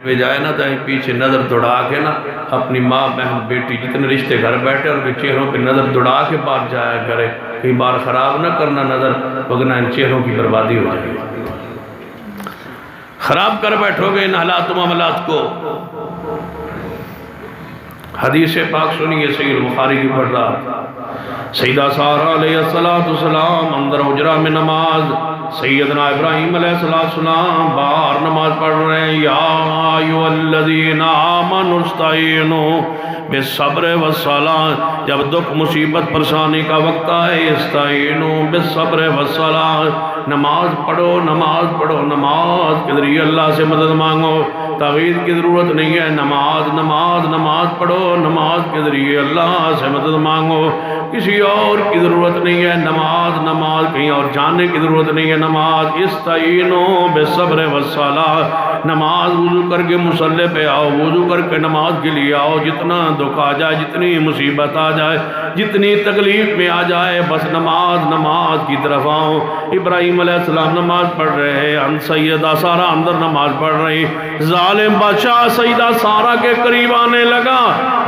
میں جائے نا تو پیچھے نظر دوڑا کے نا اپنی ماں بہن بیٹی جتنے رشتے گھر بیٹھے ان کے چہروں پہ نظر دوڑا کے باہر جایا کرے، کئی بار خراب نہ کرنا نظر، وگرنہ ان چہروں کی بربادی ہو جائے گی۔ خراب کر بیٹھو گے ان حالات و معاملات کو۔ حدیث پاک سنیے صحیح البخاری کی پڑھ رہا، سیدہ سارہ علیہ السلام اندر حجرہ میں نماز، سیدنا ابراہیم علیہ السلام باہر نماز پڑھ رہے ہیں۔ یا ایھا الذین آمنوا استعینوا بالصبر والصلاۃ، جب دکھ مصیبت پریشانی کا وقت آئے، استعینوا بالصبر والصلاۃ، نماز پڑھو نماز پڑھو، نماز کے ذریعے اللہ سے مدد مانگو، تعویذ کی ضرورت نہیں ہے، نماز نماز نماز پڑھو، نماز کے ذریعے اللہ سے مدد مانگو، کسی اور کی ضرورت نہیں ہے، نماز نماز کہیں اور جانے کی ضرورت نہیں ہے، نماز استعینوا بالصبر والصلاۃ، نماز وضو کر کے مصلی پہ آؤ، وضو کر کے نماز کے لیے آؤ، جتنا دکھ آ جائے، جتنی مصیبت آ جائے، جتنی تکلیف میں آ جائے، بس نماز نماز کی طرف آؤ۔ ابراہیم علیہ السلام نماز پڑھ رہے ہیں، سیدہ سارہ اندر نماز پڑھ رہی، ظالم بادشاہ سیدہ سارہ کے قریب آنے لگا،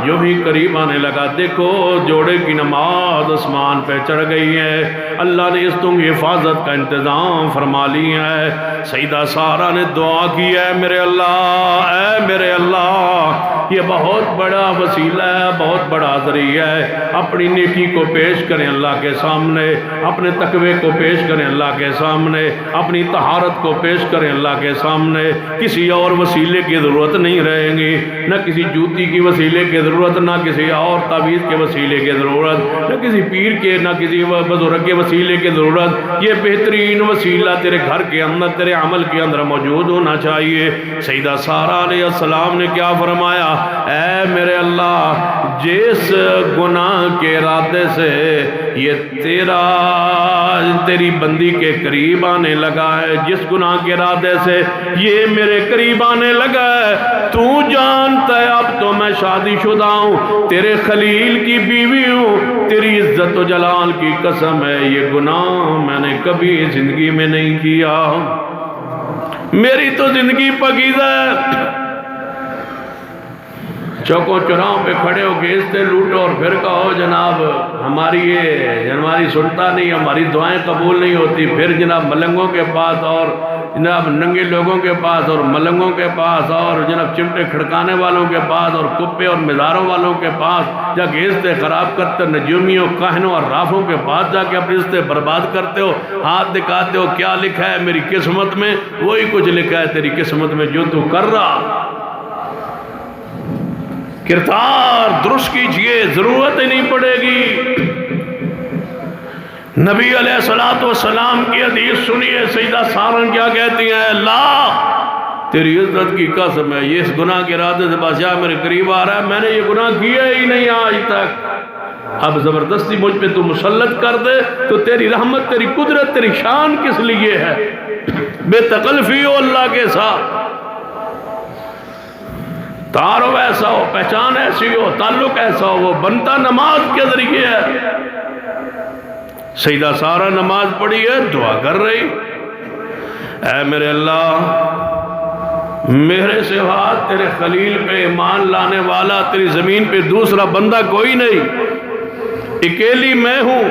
جو ہی قریب آنے لگا دیکھو جوڑے کی نماز آسمان پہ چڑھ گئی ہے، اللہ نے اس تم حفاظت کا انتظام فرما لی ہے۔ سیدہ سارہ نے دعا کی، اے میرے اللہ، اے میرے اللہ، یہ بہت بڑا وسیلہ ہے، بہت بڑا ذریعہ ہے، اپنی نیکی کو پیش کریں اللہ کے سامنے، اپنے تقوی کو پیش کریں اللہ کے سامنے، اپنی طہارت کو پیش کریں اللہ کے سامنے، کسی اور وسیلے کی ضرورت نہیں رہے گی، نہ کسی جوتی کی وسیلے کی ضرورت، نہ کسی اور تعویذ کے وسیلے کی ضرورت، نہ کسی پیر کے، نہ کسی بزرگ کے وسیلے کی ضرورت، یہ بہترین وسیلہ تیرے گھر کے اندر، تیرے عمل کے اندر موجود ہونا چاہیے۔ سیدہ سارہ علیہ السلام نے کیا فرمایا، اے میرے اللہ، جس گناہ کے ارادے سے یہ تیری بندی کے قریب آنے لگا ہے، جس گناہ کے ارادے سے یہ میرے قریب آنے لگا ہے، تو جانتا ہے اب تو میں شادی شدہ ہوں، تیرے خلیل کی بیوی ہوں، تیری عزت و جلال کی قسم ہے یہ گناہ میں نے کبھی زندگی میں نہیں کیا، میری تو زندگی پاکیزہ ہے۔ چوکوں چوراہوں پہ کھڑے ہو گیستے لوٹو اور پھر کہو جناب ہماری سنتا نہیں، ہماری دعائیں قبول نہیں ہوتی، پھر جناب ملنگوں کے پاس اور جناب ننگے لوگوں کے پاس اور ملنگوں کے پاس اور جناب چمٹے کھڑکانے والوں کے پاس اور کپے اور مزاروں والوں کے پاس جا گیستے خراب کرتے، نجومیوں کاہنوں اور رافوں کے پاس جا کے اپنے رشتے برباد کرتے ہو، ہاتھ دکھاتے ہو کیا لکھا ہے میری قسمت میں، وہی کچھ لکھا ہے تیری قسمت میں جو تو کر رہا۔ کردار درست کیجئے، ضرورت ہی نہیں پڑے گی۔ نبی علیہ السلام کی حدیث سنیے، سیدہ سارہ کیا کہتی ہیں، اللہ تیری عزت کی قسم ہے، یہ اس گناہ کے ارادے سے بادشاہ میرے قریب آ رہا ہے، میں نے یہ گناہ کیا ہی نہیں آج تک، اب زبردستی مجھ پہ تو مسلط کر دے تو تیری رحمت، تیری قدرت، تیری شان کس لیے ہے، بے تکلفی ہو اللہ کے ساتھ، تعارف ایسا ہو، پہچان ایسی ہو، تعلق ایسا ہو، وہ بنتا نماز کے ذریعے ہے۔ سیدہ سارہ نماز پڑھی ہے، دعا کر رہی، اے میرے اللہ، میرے سوا تیرے خلیل پہ ایمان لانے والا تیری زمین پہ دوسرا بندہ کوئی نہیں، اکیلی میں ہوں،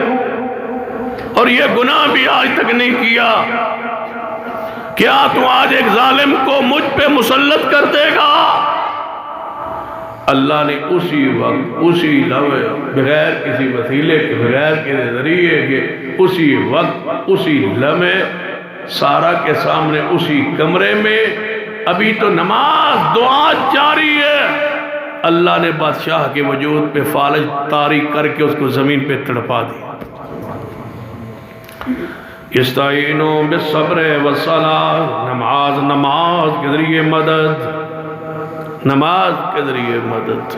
اور یہ گناہ بھی آج تک نہیں کیا، کیا تو آج ایک ظالم کو مجھ پہ مسلط کر دے گا؟ اللہ نے اسی وقت، اسی لمحے، بغیر کسی وسیلے کے، بغیر کسی ذریعے کے، اسی وقت، اسی لمحے سارہ کے سامنے، اسی کمرے میں، ابھی تو نماز دعا جاری ہے، اللہ نے بادشاہ کے وجود پہ فالج طاری کر کے اس کو زمین پہ تڑپا دیا۔ استعینوا بالصبر والصلاۃ، نماز نماز کے ذریعے مدد، نماز کے ذریعے مدد،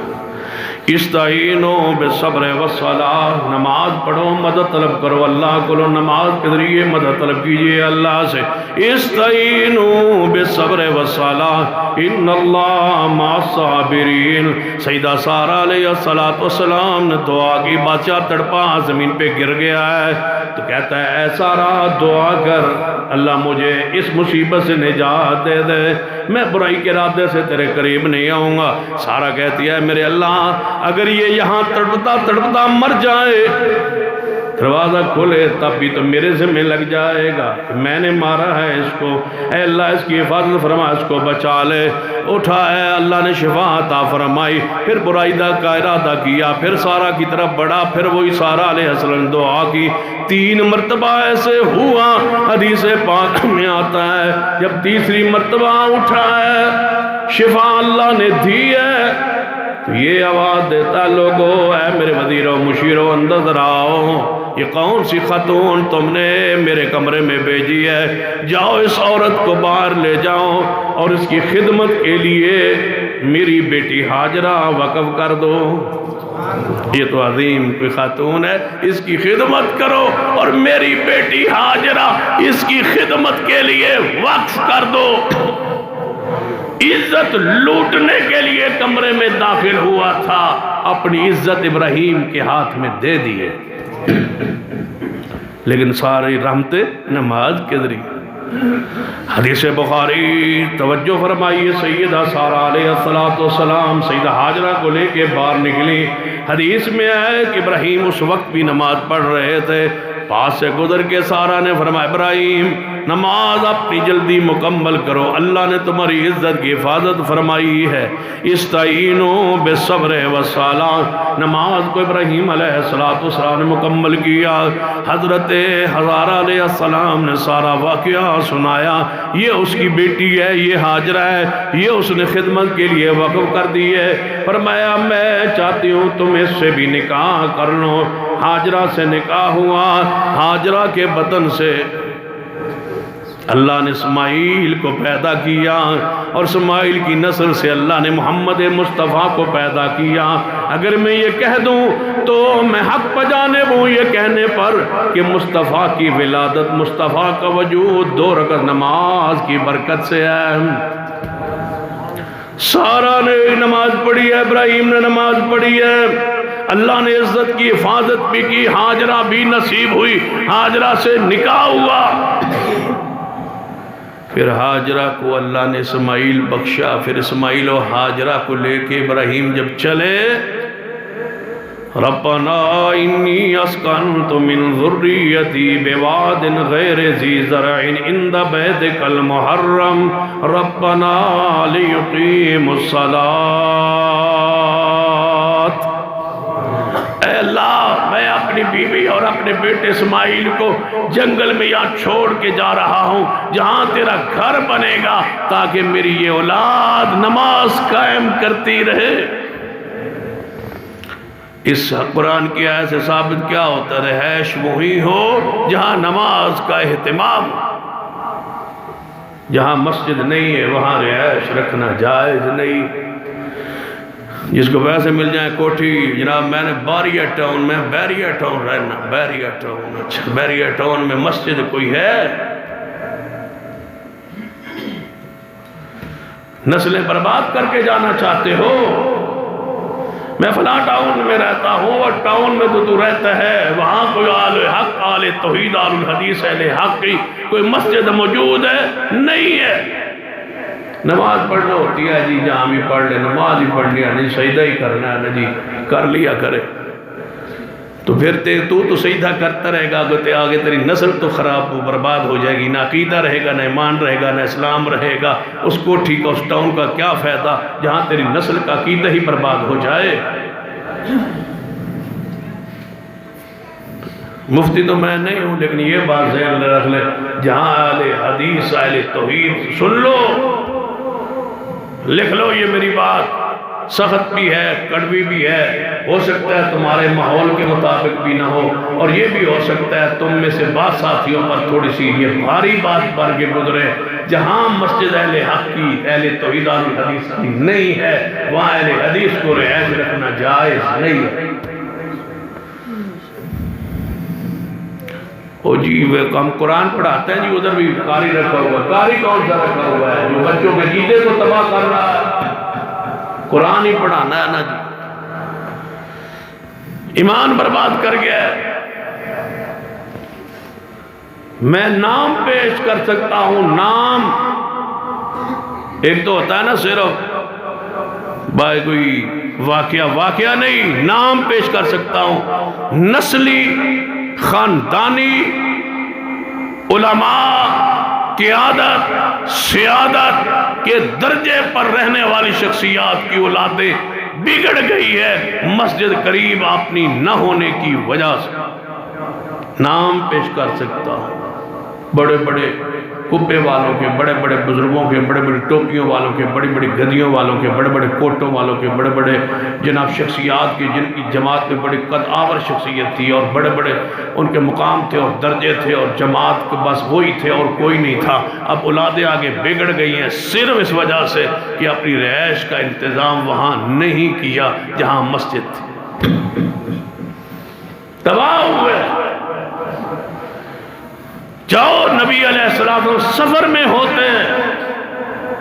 استعینوا بالصبر والصلاۃ، نماز پڑھو، مدد طلب کرو اللہ کو، نماز کے ذریعے مدد طلب کیجئے اللہ سے، استعینوا بالصبر والصلاۃ ان اللہ مع الصابرین۔ سیدہ سارہ علیہ السلام نے دعا کی، بادشاہ تڑپا زمین پہ گر گیا ہے، تو کہتا ہے اے سارا دعا کر اللہ مجھے اس مصیبت سے نجات دے دے، میں برائی کے ارادے سے تیرے قریب نہیں آؤں گا۔ سارا کہتی ہے میرے اللہ اگر یہ یہاں تڑپتا تڑپتا مر جائے، دروازہ کھولے تب بھی تو میرے ذمہ لگ جائے گا کہ میں نے مارا ہے اس کو، اے اللہ اس کی حفاظت فرما، اس کو بچا لے۔ اٹھا ہے اللہ نے شفا عطا فرمائی، پھر برائی کا ارادہ کیا، پھر سارا کی طرف بڑھا، پھر وہی سارا علیہ السلام دعا کی، 3 مرتبہ ایسے ہوا۔ حدیث پاک میں آتا ہے جب تیسری مرتبہ اٹھا ہے شفا اللہ نے دی ہے تو یہ آواز دیتا ہے لوگو اے میرے وزیروں مشیروں اندر آؤ، یہ کون سی خاتون تم نے میرے کمرے میں بھیجی ہے، جاؤ اس عورت کو باہر لے جاؤ اور اس کی خدمت کے لیے میری بیٹی حاجرہ وقف کر دو۔ یہ تو عظیم کوئی خاتون ہے، اس کی خدمت کرو اور میری بیٹی حاجرہ اس کی خدمت کے لیے وقف کر دو۔ عزت لوٹنے کے لیے کمرے میں داخل ہوا تھا، اپنی عزت ابراہیم کے ہاتھ میں دے دیے، لیکن ساری رحمتیں نماز کے ذریعے۔ حدیث بخاری توجہ فرمائیے، سیدہ سارہ علیہ السلام سیدہ حاجرہ کو لے کے باہر نکلی۔ حدیث میں ہے کہ ابراہیم اس وقت بھی نماز پڑھ رہے تھے، پاس سے گزر کے سارہ نے فرمایا ابراہیم نماز اپنی جلدی مکمل کرو، اللہ نے تمہاری عزت کی حفاظت فرمائی ہے، استعینوا بالصبر والصلاۃ۔ نماز کو ابراہیم علیہ السلام نے مکمل کیا۔ حضرت حاجرہ علیہ السلام نے سارا واقعہ سنایا، یہ اس کی بیٹی ہے، یہ حاجرہ ہے، یہ اس نے خدمت کے لیے وقف کر دی ہے۔ فرمایا میں چاہتی ہوں تم اس سے بھی نکاح کر لو۔ حاجرہ سے نکاح ہوا، حاجرہ کے بدن سے اللہ نے اسماعیل کو پیدا کیا اور اسماعیل کی نسل سے اللہ نے محمد مصطفیٰ کو پیدا کیا۔ اگر میں یہ کہہ دوں تو میں حق بجانب ہوں یہ کہنے پر کہ مصطفیٰ کی ولادت، مصطفیٰ کا وجود 2 رکعت نماز کی برکت سے ہے۔ سارہ نے نماز پڑھی ہے، ابراہیم نے نماز پڑھی ہے، اللہ نے عزت کی حفاظت بھی کی، حاجرہ بھی نصیب ہوئی، حاجرہ سے نکاح ہوا۔ پھر حاجرہ کو اللہ نے اسماعیل بخشا، پھر اسماعیل و حاجرہ کو لے کے ابراہیم جب چلے، ربنا انی اسکنت من ذریتی بواد غیر ذی زرع عند بیتک المحرم ربنا لیقیموا الصلاۃ۔ اے اللہ میں اپنی بیوی اور اپنے بیٹے اسماعیل کو جنگل میں یہاں چھوڑ کے جا رہا ہوں جہاں تیرا گھر بنے گا تاکہ میری یہ اولاد نماز قائم کرتی رہے۔ اس قرآن کی آیت سے ثابت کیا ہوتا ہے؟ رہائش وہی ہو جہاں نماز کا اہتمام، جہاں مسجد نہیں ہے وہاں رہائش رکھنا جائز نہیں۔ جس کو پیسے مل جائیں کوٹھی، جناب میں نے باریہ ٹاؤن میں بیریہ ٹاؤن رہنا، بیریہ ٹاؤن، اچھا بیریہ ٹاؤن میں مسجد کوئی ہے؟ نسلیں برباد کر کے جانا چاہتے ہو؟ میں فلاں ٹاؤن میں رہتا ہوں اور ٹاؤن میں تو رہتا ہے وہاں کوئی آل حق، آل توحید، آل الحدیث، اہل حق کی کوئی مسجد موجود ہے؟ نہیں ہے۔ نماز پڑھنا ہوتی ہے جی جہاں بھی پڑھ لے، نماز ہی پڑھ لیا نہیں سجدہ ہی کرنا ہے نا جی، کر لیا کرے تو پھر تو سجدہ کرتا رہے گا، آگے تیری نسل تو خراب ہو برباد ہو جائے گی، نہ عقیدہ رہے گا، نہ ایمان رہے گا، نہ اسلام رہے گا۔ اس کوٹھی کا، اس ٹاؤن کا کیا فائدہ جہاں تیری نسل کا عقیدہ ہی برباد ہو جائے۔ مفتی تو میں نہیں ہوں لیکن یہ بات ذہن میں رکھ لے، جہاں اہل حدیث، اہل توحید، سن لو، لکھ لو یہ میری بات، سخت بھی ہے، کڑوی بھی ہے، ہو سکتا ہے تمہارے ماحول کے مطابق بھی نہ ہو، اور یہ بھی ہو سکتا ہے تم میں سے بعض ساتھیوں پر تھوڑی سی یہ بھاری بات پر کے گزرے۔ جہاں مسجد اہل حق کی، اہل توحید، اہل حدیث کی نہیں ہے وہاں اہل حدیث کو رعایت رکھنا جائز نہیں ہے۔ او جی ہم قرآن پڑھاتے ہیں جی ادھر بھی قاری رکھا ہوا ہے، قاری کون سا رکھا ہوا ہے جو بچوں کے عقیدے کو تباہ کر رہا ہے؟ قرآن ہی پڑھانا ہے نا جی، ایمان برباد کر گیا ہے۔ میں نام پیش کر سکتا ہوں، نام ایک تو ہوتا ہے نا صرف بھائی کوئی واقعہ نہیں، نام پیش کر سکتا ہوں، نسلی خاندانی علماء قیادت سیادت کے درجے پر رہنے والی شخصیات کی اولادیں بگڑ گئی ہے مسجد قریب اپنی نہ ہونے کی وجہ سے۔ نام پیش کر سکتا ہوں، بڑے بڑے کپے والوں کے، بڑے بڑے بزرگوں کے، بڑے بڑے ٹوپیوں والوں کے، بڑی بڑی گدیوں والوں کے، بڑے بڑے کوٹوں والوں کے، بڑے بڑے جناب شخصیات کے، جن کی جماعت میں بڑی قد آور شخصیت تھی اور بڑے بڑے ان کے مقام تھے اور درجے تھے اور جماعت کے بس وہی تھے اور کوئی نہیں تھا۔ اب اولادیں آگے بگڑ گئی ہیں صرف اس وجہ سے کہ اپنی رہائش کا انتظام وہاں نہیں کیا جہاں مسجد تھی، تباہ ہوئے۔ جاؤ نبی علیہ السلام سفر میں ہوتے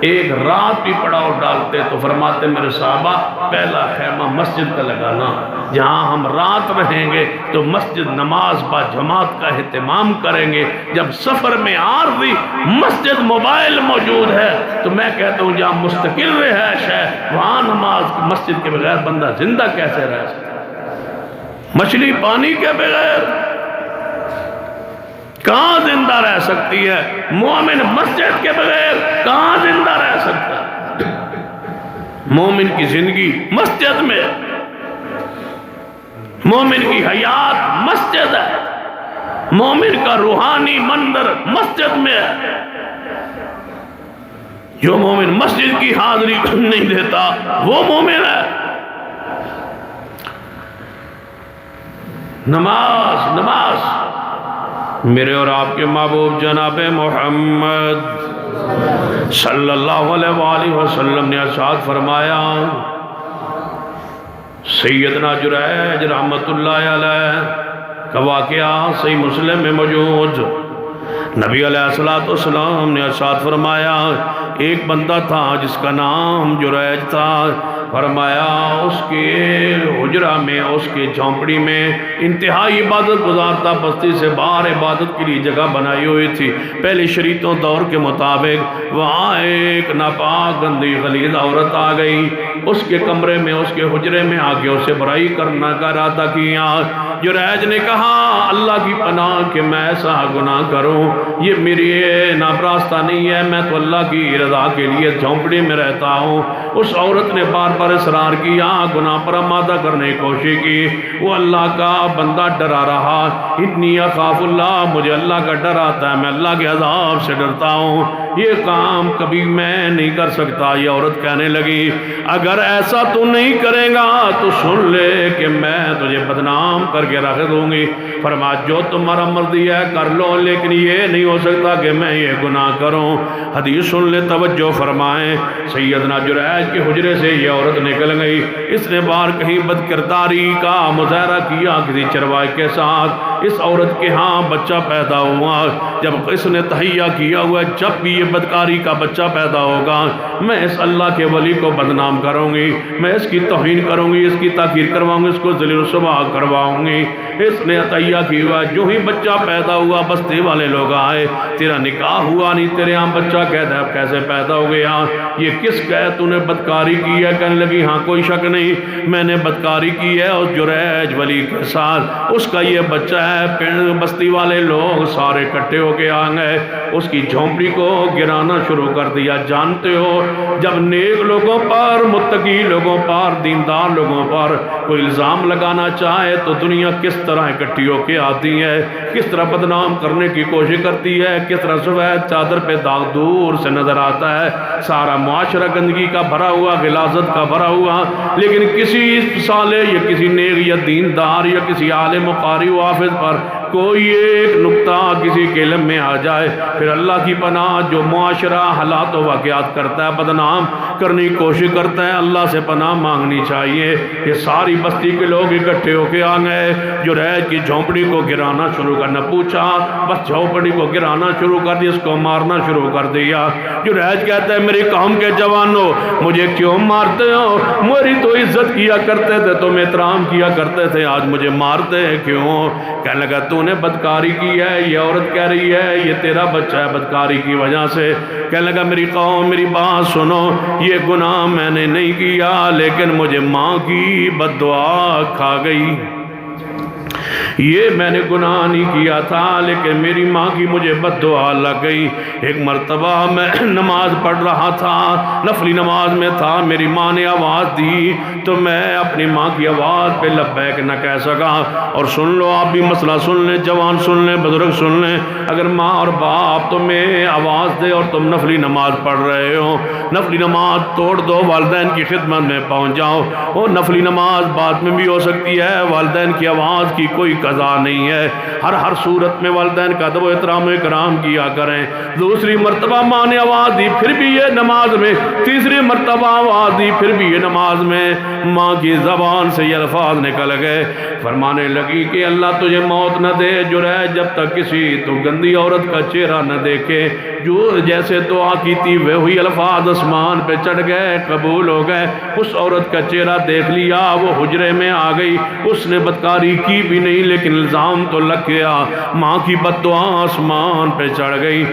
ایک رات بھی پڑاؤ ڈالتے تو فرماتے میرے صحابہ پہلا خیمہ مسجد کا لگانا، جہاں ہم رات رہیں گے تو مسجد نماز با جماعت کا اہتمام کریں گے۔ جب سفر میں عارضی مسجد موبائل موجود ہے تو میں کہتا ہوں جہاں مستقل رہائش ہے وہاں نماز مسجد کے بغیر بندہ زندہ کیسے رہ سکتا ہے؟ مچھلی پانی کے بغیر کہاں زندہ رہ سکتی ہے؟ مومن مسجد کے بغیر کہاں زندہ رہ سکتا ہے؟ مومن کی زندگی مسجد میں، مومن کی حیات مسجد ہے، مومن کا روحانی منظر مسجد میں ہے۔ جو مومن مسجد کی حاضری نہیں دیتا وہ مومن ہے۔ نماز نماز میرے اور آپ کے محبوب جناب محمد صلی اللہ علیہ وآلہ وسلم نے ارشاد فرمایا، سیدنا جریج رحمت اللہ علیہ کا واقعہ صحیح مسلم میں موجود، نبی علیہ السلام نے ارشاد فرمایا ایک بندہ تھا جس کا نام جریج تھا، فرمایا اس کے حجرہ میں، اس کے جھونپڑی میں انتہائی عبادت گزار تھا، بستی سے باہر عبادت کے لیے جگہ بنائی ہوئی تھی۔ پہلے شریعتوں دور کے مطابق وہاں ایک ناپاک گندی غلیظ عورت آ گئی، اس کے کمرے میں، اس کے حجرے میں آ کے اسے برائی کرنا کا ارادہ کیا۔ جریج نے کہا اللہ کی پناہ کہ میں ایسا گناہ کروں، یہ میری ناپراستہ نہیں ہے، میں تو اللہ کی رضا کے لیے جھونپڑی میں رہتا ہوں۔ اس عورت نے بار بار اصرار کیا، گناہ پر آمادہ کرنے کی کوشش کی، وہ اللہ کا بندہ ڈرا رہا، اتنی اخاف اللہ، مجھے اللہ کا ڈر آتا ہے، میں اللہ کے عذاب سے ڈرتا ہوں، یہ کام کبھی میں نہیں کر سکتا۔ یہ عورت کہنے لگی اگر ایسا تو نہیں کرے گا تو سن لے کہ میں تجھے بدنام کر کے رکھ دوں گی۔ فرمایا جو تمہارا مرضی ہے کر لو، لیکن یہ نہیں ہو سکتا کہ میں یہ گناہ کروں۔ حدیث سن لے، توجہ فرمائیں۔ سیدنا جریج کے حجرے سے یہ عورت نکل گئی، اس نے باہر کہیں بد کرداری کا مظاہرہ کیا کسی چرواہے کے ساتھ، اس عورت کے ہاں بچہ پیدا ہوا۔ جب اس نے تہیہ کیا ہوا جب بھی یہ بدکاری کا بچہ پیدا ہوگا میں اس اللہ کے ولی کو بدنام کروں گی، میں اس کی توہین کروں گی، اس کی تحقیر کرواؤں گی، اس کو ذلیل و رسوا کرواؤں گی۔ اس نے تہیہ کیا ہوا، جو ہی بچہ پیدا ہوا بستی والے لوگ آئے، تیرا نکاح ہوا نہیں، تیرے ہاں بچہ کیسے پیدا ہو گیا، یہ کس کا ہے، تو نے بدکاری کی ہے؟ کہنے لگی ہاں کوئی شک نہیں، میں نے بدکاری کی ہے اس جریج ولی کے ساتھ، اس کا یہ بچہ ہے۔ بستی والے لوگ سارے اکٹھے ہو کے آ گئے، اس کی جھونپڑی کو گرانا شروع کر دیا۔ جانتے ہو جب نیک لوگوں پر، متقی لوگوں پر، دیندار لوگوں پر کوئی الزام لگانا چاہے تو دنیا کس طرح اکٹھی ہو کے آتی ہے، کس طرح بدنام کرنے کی کوشش کرتی ہے، کس طرح سفید چادر پہ داغ دور سے نظر آتا ہے، سارا معاشرہ گندگی کا بھرا ہوا، غلاظت کا بھرا ہوا، لیکن کسی صالح یا کسی نیک یا دیندار یا کسی عالم و قاری و حافظ پر کوئی ایک نقطہ کسی کے علم میں آ جائے، پھر اللہ کی پناہ جو معاشرہ حالات و واقعات کرتا ہے، بدنام کرنے کی کوشش کرتا ہے، اللہ سے پناہ مانگنی چاہیے۔ یہ ساری بستی کے لوگ اکٹھے ہو کے آ گئے، جریج کی جھونپڑی کو گرانا شروع کرنا، پوچھا بس جھونپڑی کو گرانا شروع کر دیا، اس کو مارنا شروع کر دیا۔ جریج کہتا ہے میری قوم کے جوانوں مجھے کیوں مارتے ہو؟ میری تو عزت کیا کرتے تھے، تم احترام کیا کرتے تھے، آج مجھے مارتے ہیں کیوں؟ کہنے لگا تو نے بدکاری کی ہے، یہ عورت کہہ رہی ہے یہ تیرا بچہ ہے بدکاری کی وجہ سے۔ کہنے لگا میری قوم میری بات سنو، یہ گناہ میں نے نہیں کیا لیکن مجھے ماں کی بد دعا کھا گئی۔ یہ میں نے گناہ نہیں کیا تھا لیکن میری ماں کی مجھے بد دعا لگ گئی۔ ایک مرتبہ میں نماز پڑھ رہا تھا، نفلی نماز میں تھا، میری ماں نے آواز دی تو میں اپنی ماں کی آواز پہ لبیک نہ کہہ سکا۔ اور سن لو آپ بھی مسئلہ سن لیں، جوان سن لیں، بزرگ سن لیں، اگر ماں اور باپ تمہیں آواز دے اور تم نفلی نماز پڑھ رہے ہو، نفلی نماز توڑ دو، والدین کی خدمت میں پہنچ جاؤ۔ وہ نفلی نماز بعد میں بھی ہو سکتی ہے، والدین کی آواز کی کوئی قضا نہیں ہے، ہر صورت میں والدین کا ادب و احترام و اکرام کیا کریں۔ دوسری مرتبہ ماں نے آواز دی پھر بھی یہ نماز میں، تیسری مرتبہ آواز دی پھر بھی یہ نماز میں، ماں کی زبان سے یہ الفاظ نکل گئے، فرمانے لگی کہ اللہ تجھے موت نہ دے جو رہے جب تک کسی تو گندی عورت کا چہرہ نہ دیکھے۔ جو جیسے دعا کی تھی وہی الفاظ آسمان پہ چڑھ گئے، قبول ہو گئے۔ اس عورت کا چہرہ دیکھ لیا، وہ حجرے میں آ گئی، اس نے بدکاری کی بھی نہیں لیکن الزام تو لگ گیا، ماں کی بد دعا آسمان پہ چڑھ گئی۔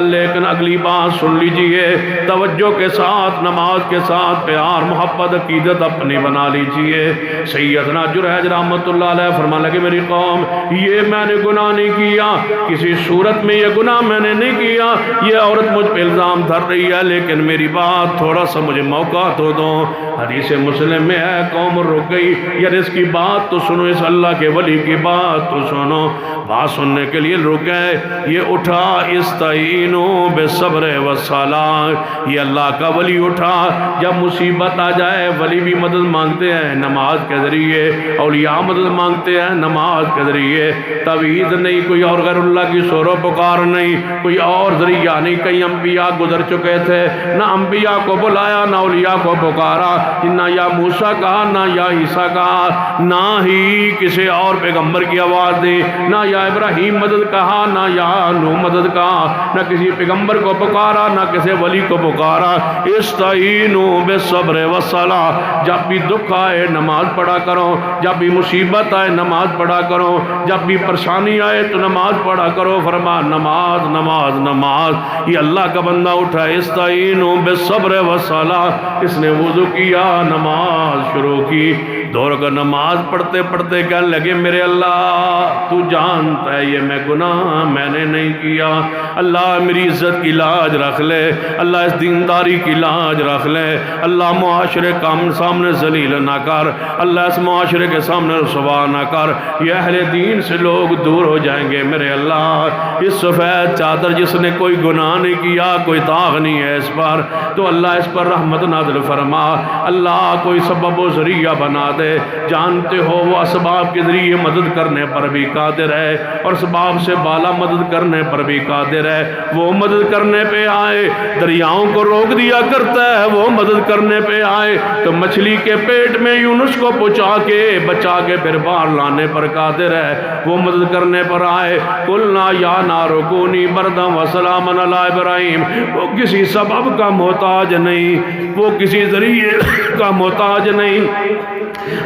لیکن اگلی بات سن لیجئے، توجہ کے ساتھ، نماز کے ساتھ پیار محبت عقیدت اپنی بنا لیجئے۔ سیدنا جريج رحمۃ اللہ علیہ فرمانے لگے میری قوم یہ میں نے گناہ نہیں کیا، کسی صورت میں یہ گناہ میں نے نہیں کیا، یہ عورت مجھ پہ الزام دھر رہی ہے لیکن میری بات تھوڑا سا مجھے موقع تو دو۔ حدیث مسلم میں ہے قوم رک گئی، یار اس کی بات تو سنو، اس اللہ کے ولی کی بات تو سنو۔ بات سننے کے لیے رک گئے، یہ اٹھا استعینوا بالصبر والصلاۃ، یہ اللہ کا ولی اٹھا، جب مصیبت آ جائے ولی بھی مدد مانگتے ہیں نماز کے ذریعے، اولیاء مدد مانگتے ہیں نماز کے ذریعے۔ توحید نہیں، کوئی اور غیر اللہ کی سور و پکار نہیں، کوئی اور ذریعہ نہیں۔ کئی انبیاء گزر چکے تھے، نہ انبیاء کو بلایا نہ اولیاء کو پکارا، نہ یا موسیٰ کہا نہ یا عیسیٰ کہا، نہ ہی کسی اور پیغمبر کی آواز دی، نہ یا ابراہیم مدد کہا نہ یا نوح مدد کہا، نہ کسی پیغمبر کو پکارا نہ کسی ولی کو پکارا۔ استعینوا بالصبر والصلاۃ، جب بھی دکھ آئے نماز پڑھا کرو، جب بھی مصیبت آئے نماز پڑھا کرو، جب بھی پریشانی آئے تو نماز پڑھا کرو۔ فرما نماز نماز نماز۔ یہ اللہ کا بندہ اٹھا، استعینوا بالصبر والصلاۃ، اس نے وضو کیا، نماز شروع کی، دو رکعت نماز پڑھتے پڑھتے کہنے لگے میرے اللہ تو جانتا ہے یہ میں گناہ میں نے نہیں کیا، اللہ میری عزت کی لاج رکھ لے، اللہ اس دینداری کی لاج رکھ لے، اللہ معاشرے کا سامنے ذلیل نہ کر، اللہ اس معاشرے کے سامنے رسوا نہ کر، یہ اہل دین سے لوگ دور ہو جائیں گے میرے اللہ۔ اس سفید چادر جس نے کوئی گناہ نہیں کیا، کوئی داغ نہیں ہے اس پر، تو اللہ اس پر رحمت نازل فرما، اللہ کوئی سبب و ذریعہ بنا دے۔ جانتے ہو وہ اسباب کے ذریعے مدد کرنے پر بھی قادر ہے اور اسباب سے بالا مدد کرنے پر بھی قادر ہے، وہ مدد کرنے پہ آئے دریاؤں کو روک دیا کرتا ہے، وہ مدد کرنے پہ آئے تو مچھلی کے پیٹ میں یونس کو پہنچا کے بچا کے پھر باہر لانے پر قادر ہے، وہ مدد کرنے پر آئے۔ قلنا یا نار کونی بردا وسلاما علی ابراہیم، وہ کسی سبب کا محتاج نہیں، وہ کسی ذریعے کا محتاج نہیں،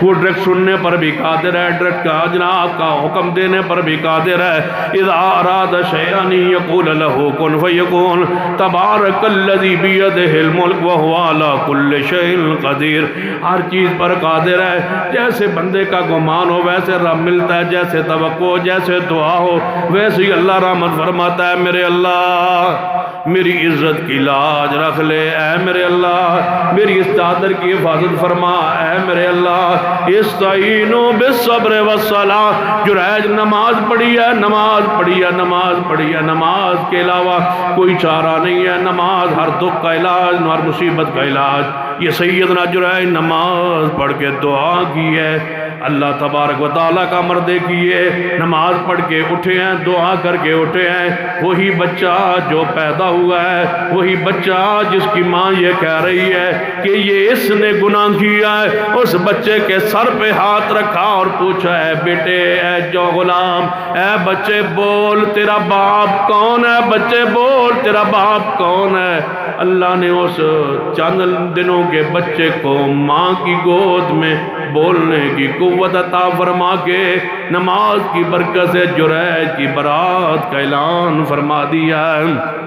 وہ ڈائریکٹ سننے پر بھی قادر ہے، ڈائریکٹ کا جناب کا حکم دینے پر بھی قادر ہے۔ اذا اراد شیئا یقول له کن فیکون، تبارک الذی بیدہ الملک وہو علی کل شیء قدیر، ہر چیز پر قادر ہے۔ جیسے بندے کا گمان ہو ویسے رب ملتا ہے، جیسے توقع ہو جیسے دعا ہو ویسے ہی اللہ رحمت فرماتا ہے۔ میرے اللہ میری عزت کی لاج رکھ لے، اے میرے اللہ میری اس چادر کی حفاظت فرما، اے میرے اللہ۔ استعینوا بالصبر والصلاۃ، جريج نماز پڑھی ہے، نماز پڑھی ہے، نماز پڑھی ہے، نماز کے علاوہ کوئی چارہ نہیں ہے، نماز ہر دکھ کا علاج، ہر مصیبت کا علاج۔ یہ سیدنا جريج نماز پڑھ کے دعا کی ہے، اللہ تبارک و تعالیٰ کا امر دیکھیے، نماز پڑھ کے اٹھے ہیں، دعا کر کے اٹھے ہیں، وہی بچہ جو پیدا ہوا ہے، وہی بچہ جس کی ماں یہ کہہ رہی ہے کہ یہ اس نے گناہ کیا ہے، اس بچے کے سر پہ ہاتھ رکھا اور پوچھا ہے بیٹے اے جو غلام، اے بچے بول تیرا باپ کون ہے، بچے بول تیرا باپ کون ہے۔ اللہ نے اس چند دنوں کے بچے کو ماں کی گود میں بولنے کی قوت عطا فرما کے نماز کی برکت سے جریج کی برات کا اعلان فرما دیا ہے۔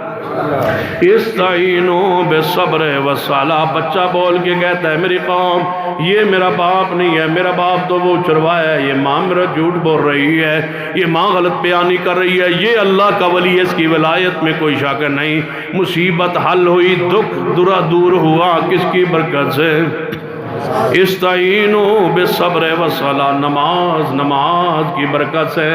استعینوا بالصبر والصلاۃ، بچہ بول کے کہتا ہے میری قوم یہ میرا باپ نہیں ہے، میرا باپ تو وہ چروایا ہے، یہ ماں میرا جھوٹ بول رہی ہے، یہ ماں غلط بیانی کر رہی ہے، یہ اللہ کا ولی ہے، اس کی ولایت میں کوئی شک نہیں۔ مصیبت حل ہوئی، دکھ دور ہوا، کس کی برکت سے؟ استعینوا بالصبر والصلاۃ، نماز کی برکت سے۔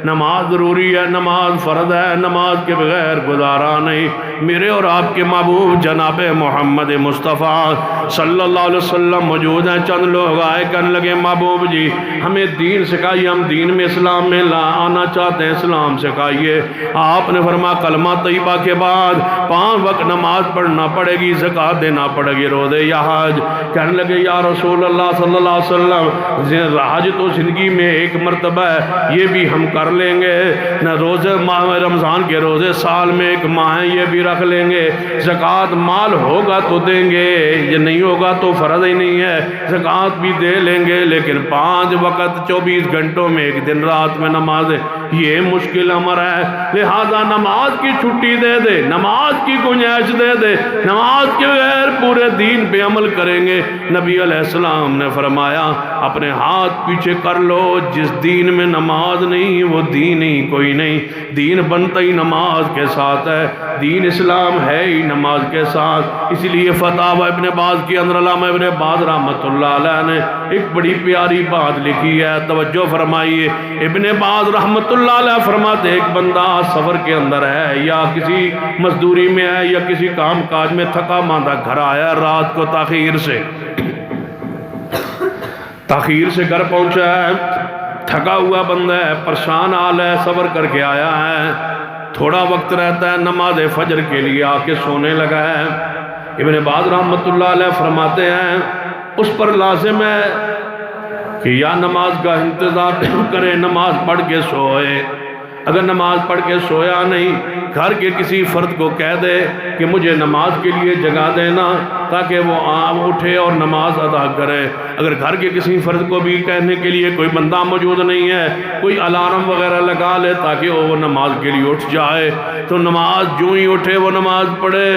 نماز ضروری ہے، نماز فرض ہے، نماز کے بغیر گزارا نہیں۔ میرے اور آپ کے محبوب جناب محمد مصطفیٰ صلی اللہ علیہ وسلم موجود ہیں۔ چند لوگ آئے کہنے لگے محبوب جی ہمیں دین سکھائیے، ہم دین میں اسلام میں آنا چاہتے ہیں، اسلام سکھائیے۔ آپ نے فرمایا کلمہ طیبہ کے بعد 5 وقت نماز پڑھنا پڑے گی، زکوٰۃ دینا پڑے گی، روزے یا حج۔ کہنے لگے یا رسول اللہ صلی اللہ علیہ وسلم حج تو زندگی میں ایک مرتبہ ہے، یہ بھی ہم کر لیں گے، نہ روزے ماہ رمضان کے روزے سال میں ایک ماہ ہے یہ بھی رکھ لیں گے، زکوٰۃ مال ہوگا تو دیں گے، یہ نہیں ہوگا تو فرض ہی نہیں ہے، زکوٰۃ بھی دے لیں گے، لیکن 5 وقت 24 گھنٹوں میں ایک دن رات میں نماز یہ مشکل امر ہے، لہذا نماز کی چھٹی دے دے، نماز کی گنجائش دے دے، نماز کے بغیر پورے دین پہ عمل کریں گے۔ نبی علیہ السلام نے فرمایا اپنے ہاتھ پیچھے کر لو، جس دین میں نماز نہیں وہ دین ہی کوئی نہیں۔ دین بنتا ہی نماز کے ساتھ ہے، دین اسلام ہے ہی نماز کے ساتھ۔ اس لیے فتاوی ابن باز کے اندر علامہ ابن باز رحمۃ اللہ علیہ نے ایک بڑی پیاری بات لکھی ہے، توجہ فرمائیے۔ ابن باز رحمۃ اللہ علیہ فرماتے ایک بندہ سفر کے اندر ہے یا کسی مزدوری میں ہے یا کسی کام کاج میں تھکا ماندہ گھر آیا رات کو تاخیر سے گھر پہنچا ہے، تھکا ہوا بندہ ہے، پریشان حال ہے، سفر کر کے آیا ہے، تھوڑا وقت رہتا ہے نماز فجر کے لیے آ کے سونے لگا ہے۔ ابن باز رحمۃ اللہ علیہ فرماتے ہیں اس پر لازم ہے کہ یا نماز کا انتظار کرے، نماز پڑھ کے سوئے، اگر نماز پڑھ کے سویا نہیں گھر کے کسی فرد کو کہہ دے کہ مجھے نماز کے لیے جگا دینا تاکہ وہ اٹھے اور نماز ادا کرے۔ اگر گھر کے کسی فرد کو بھی کہنے کے لیے کوئی بندہ موجود نہیں ہے، کوئی الارم وغیرہ لگا لے تاکہ وہ نماز کے لیے اٹھ جائے، تو نماز جو ہی اٹھے وہ نماز پڑھے۔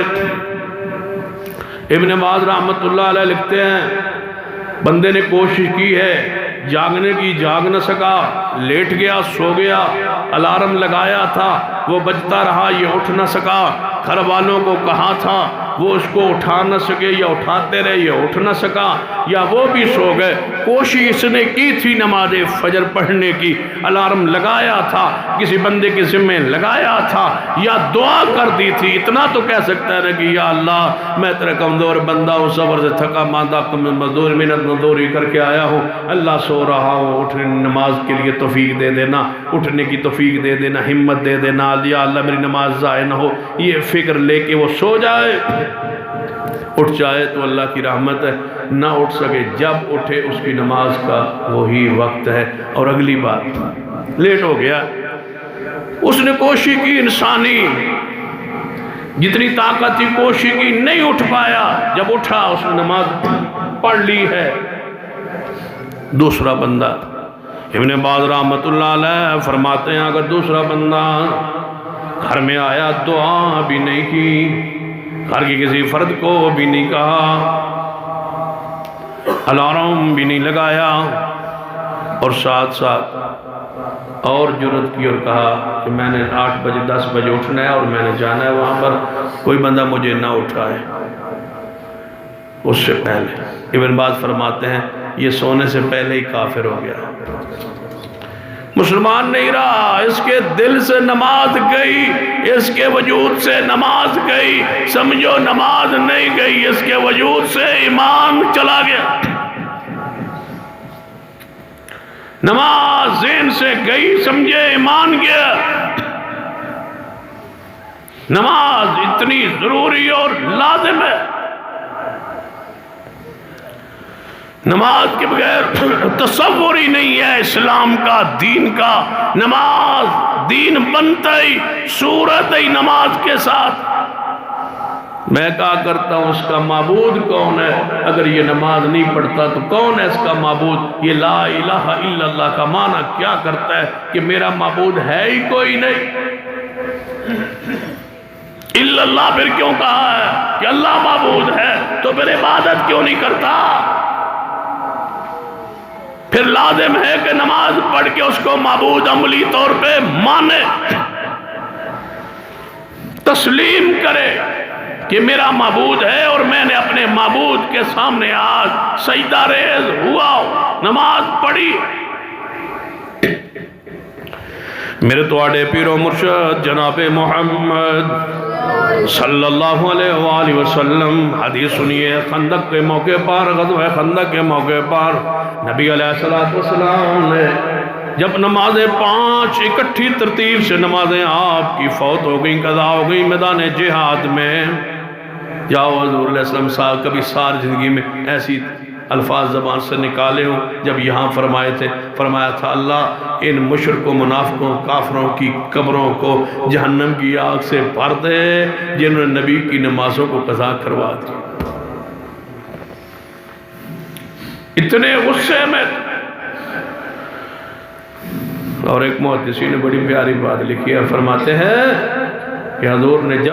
ابن باز رحمۃ اللہ علیہ لکھتے ہیں بندے نے کوشش کی ہے جاگنے کی، جاگ نہ سکا، لیٹ گیا، سو گیا، الارم لگایا تھا وہ بجتا رہا، یہ اٹھ نہ سکا، گھر والوں کو کہا تھا وہ اس کو اٹھا نہ سکے یا اٹھاتے رہے، یہ اٹھ نہ سکا یا وہ بھی سو گئے۔ کوشش اس نے کی تھی نماز فجر پڑھنے کی، الارم لگایا تھا، کسی بندے کے ذمہ لگایا تھا یا دعا کر دی تھی، اتنا تو کہہ سکتا ہے نا کہ یا اللہ میں تیرا کمزور بندہ ہوں، سفر سے تھکا ماندہ مزدور محنت مزدوری کر کے آیا ہوں، اللہ سو رہا ہوں، اٹھنے نماز کے لیے توفیق دے دینا، اٹھنے کی توفیق دے دینا، ہمت دے دینا، یا اللہ میری نماز ضائع نہ ہو، یہ فکر لے کے وہ سو جائے، اٹھ جائے تو اللہ کی رحمت ہے، نہ اٹھ سکے جب اٹھے اس کی نماز کا وہی وقت ہے۔ اور اگلی بات لیٹ ہو گیا، اس نے کوشش کی انسانی جتنی طاقت تھی کوشش کی، نہیں اٹھ پایا، جب اٹھا اس نے نماز پڑھ لی ہے۔ دوسرا بندہ ابن باز رحمۃ اللہ علیہ فرماتے ہیں اگر دوسرا بندہ گھر میں آیا دعا بھی نہیں کی، گھر کی کسی فرد کو بھی نہیں کہا، الارم بھی نہیں لگایا، اور ساتھ ساتھ اور جرت کی اور کہا کہ میں نے 8 بجے 10 بجے اٹھنا ہے اور میں نے جانا ہے وہاں پر، کوئی بندہ مجھے نہ اٹھائے، اس سے پہلے ابن باز فرماتے ہیں یہ سونے سے پہلے ہی کافر ہو گیا، مسلمان نہیں رہا، اس کے دل سے نماز گئی، اس کے وجود سے نماز گئی، سمجھو نماز نہیں گئی، اس کے وجود سے ایمان چلا گیا، نماز ذہن سے گئی، سمجھے ایمان گیا۔ نماز اتنی ضروری اور لازم ہے، نماز کے بغیر تصور ہی نہیں ہے اسلام کا، دین کا۔ نماز دین بنتا ہی، صورت ہی نماز کے ساتھ۔ میں کہا کرتا ہوں اس کا معبود کون ہے؟ اگر یہ نماز نہیں پڑھتا تو کون ہے اس کا معبود؟ یہ لا الہ الا اللہ کا معنی کیا کرتا ہے کہ میرا معبود ہے ہی کوئی نہیں۔ الا اللہ پھر کیوں کہا ہے کہ اللہ معبود ہے؟ تو پھر عبادت کیوں نہیں کرتا؟ پھر لازم ہے کہ نماز پڑھ کے اس کو معبود عملی طور پہ مانے، تسلیم کرے کہ میرا معبود ہے اور میں نے اپنے معبود کے سامنے آج سجدہ ریز ہوا، نماز پڑھی۔ میرے تواڈے پیر و مرشد جناب محمد صلی اللہ علیہ وآلہ وسلم حدیث سنیے، خندق کے موقع پر، غزوہ خندق کے موقع پر نبی علیہ السلام نے جب نمازیں 5 اکٹھی ترتیب سے نمازیں آپ کی فوت ہو گئیں، قضا ہو گئیں میدان جہاد میں، جاؤ حضور علیہ السلام صاحب کبھی ساری زندگی میں ایسی الفاظ زبان سے نکالے ہوں جب یہاں فرمایا تھا اللہ ان مشرکوں منافقوں کافروں کی قبروں کو جہنم کی آگ سے بھر دے جنہوں نے نبی کی نمازوں کو قضا کروا دی۔ اتنے غصے میں، اور ایک محدثین نے بڑی پیاری بات لکھی ہے، فرماتے ہیں کہ حضور نے جب